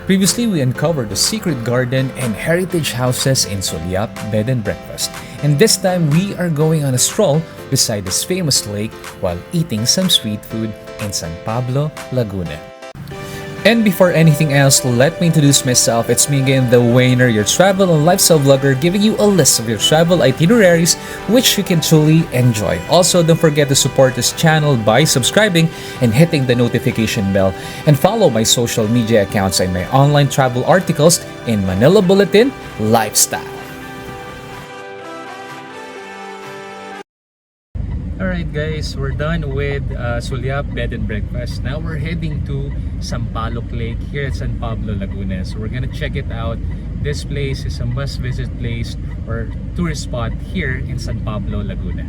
Previously, we uncovered the secret garden and heritage houses in Suliap Bed and Breakfast. And this time, we are going on a stroll beside this famous lake while eating some street food in San Pablo, Laguna. And before anything else, let me introduce myself. It's me again, the Wayner, your travel and lifestyle vlogger, giving you a list of your travel itineraries which you can truly enjoy. Also, don't forget to support this channel by subscribing and hitting the notification bell. And follow my social media accounts and my online travel articles in Manila Bulletin Lifestyle. Alright guys, we're done with Suliap Bed and Breakfast. Now we're heading to Sampaloc Lake here at San Pablo, Laguna. So we're gonna check it out. This place is a must-visit place or tourist spot here in San Pablo, Laguna.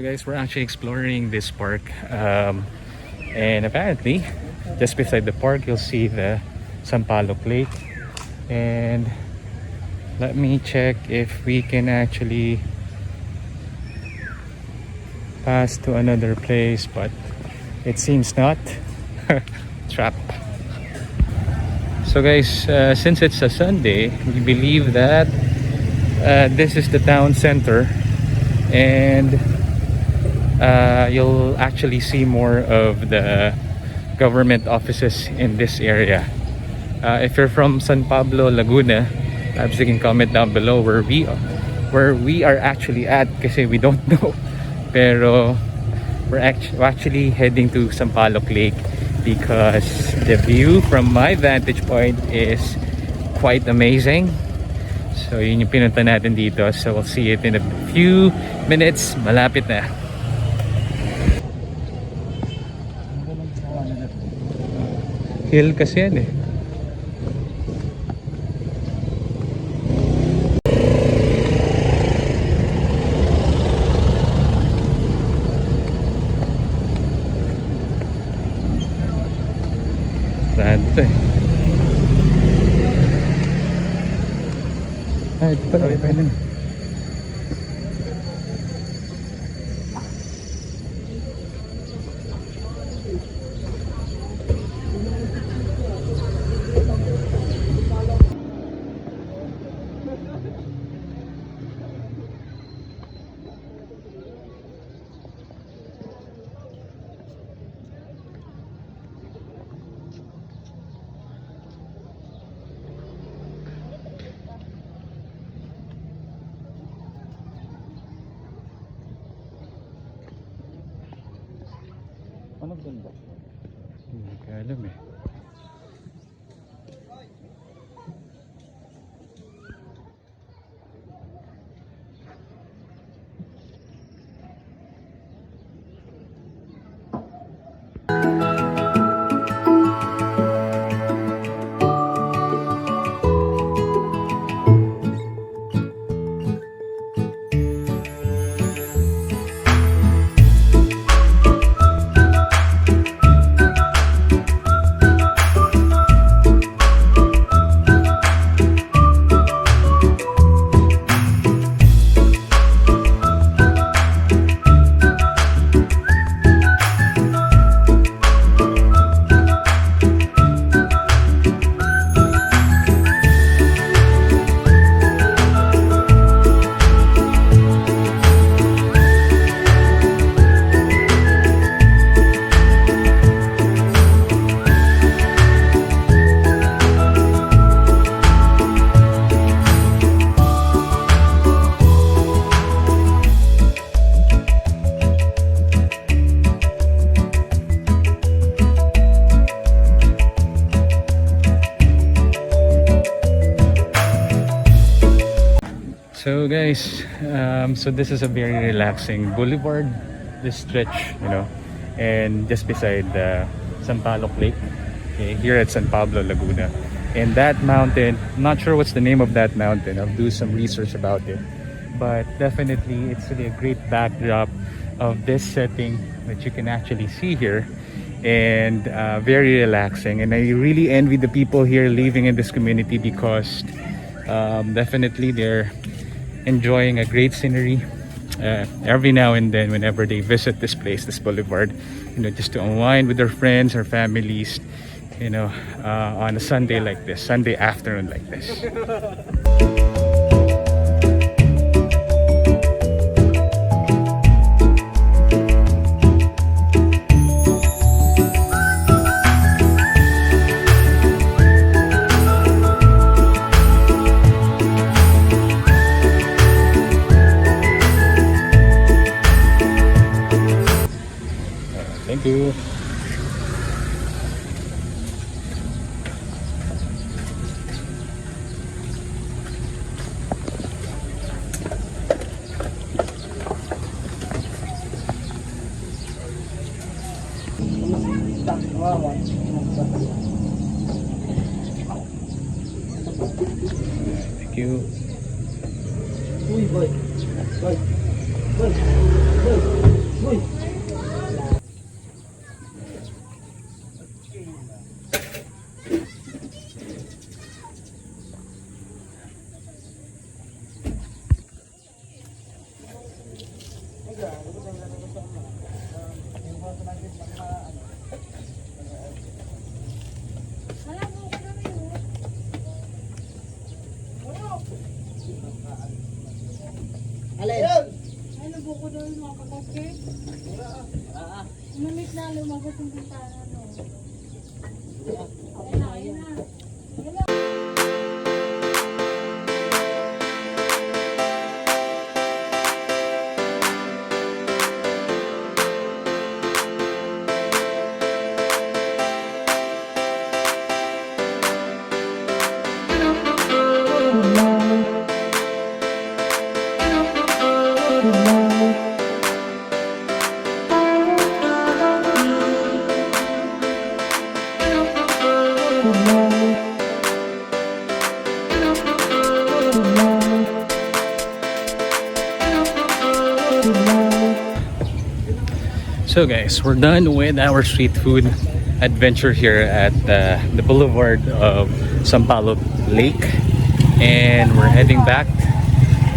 Guys, we're actually exploring this park and apparently just beside the park you'll see the Sampaloc Lake. And let me check if we can actually pass to another place, but it seems not. Trap. So guys, since it's a Sunday, we believe that this is the town center, and you'll actually see more of the government offices in this area. If you're from San Pablo, Laguna, perhaps you can comment down below where we are actually at, kasi we don't know. Pero we're actually heading to Sampaloc Lake because the view from my vantage point is quite amazing. So yun yung pinunta natin dito. So we'll see it in a few minutes. Malapit na. Hill kasi yan eh. Saan ito eh? Ah, ito pala. Iba yun. Ano ganda? Hindi ko alam eh. So guys, so this is a very relaxing boulevard, this stretch, and just beside the Sampaloc Lake, okay, here at San Pablo, Laguna. And that mountain, not sure what's the name of that mountain. I'll do some research about it. But definitely, it's really a great backdrop of this setting that you can actually see here, and very relaxing. And I really envy the people here living in this community because definitely they're enjoying a great scenery every now and then whenever they visit this place, this boulevard, just to unwind with their friends or families, on a Sunday like this, Sunday afternoon like this. Thank you. Thank you. Ano buko daw yung mga kakoske? Mamit na lumagot yung bintana, no? Ayun na. So guys, we're done with our street food adventure here at the boulevard of Sampaloc Lake, and we're heading back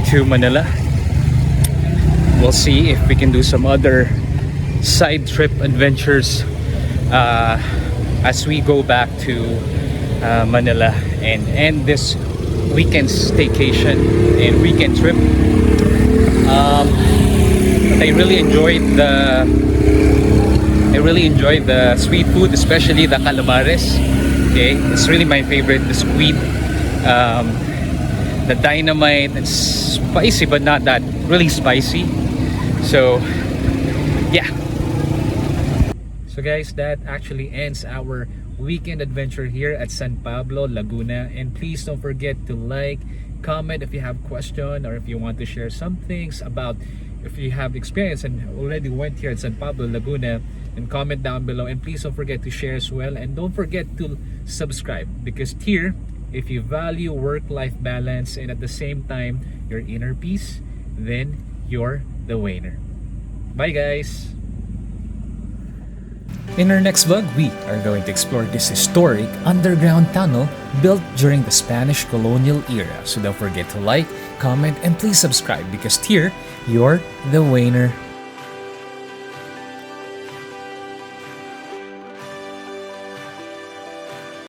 to Manila. We'll see if we can do some other side trip adventures as we go back to Manila and end this weekend staycation and weekend trip. But I really enjoyed the sweet food, especially the calamares. Okay, it's really my favorite. The squid, the dynamite. It's spicy, but not that really spicy. So yeah. So guys, that actually ends our weekend adventure here at San Pablo, Laguna. And please don't forget to like, comment if you have question, or if you want to share some things about if you have experience and already went here at San Pablo, Laguna, and comment down below. And please don't forget to share as well, and don't forget to subscribe, because here, if you value work-life balance and at the same time your inner peace, then you're the winner. Bye guys. In our next vlog, we are going to explore this historic underground tunnel built during the Spanish colonial era. So don't forget to like, comment, and please subscribe, because here, you're the winner.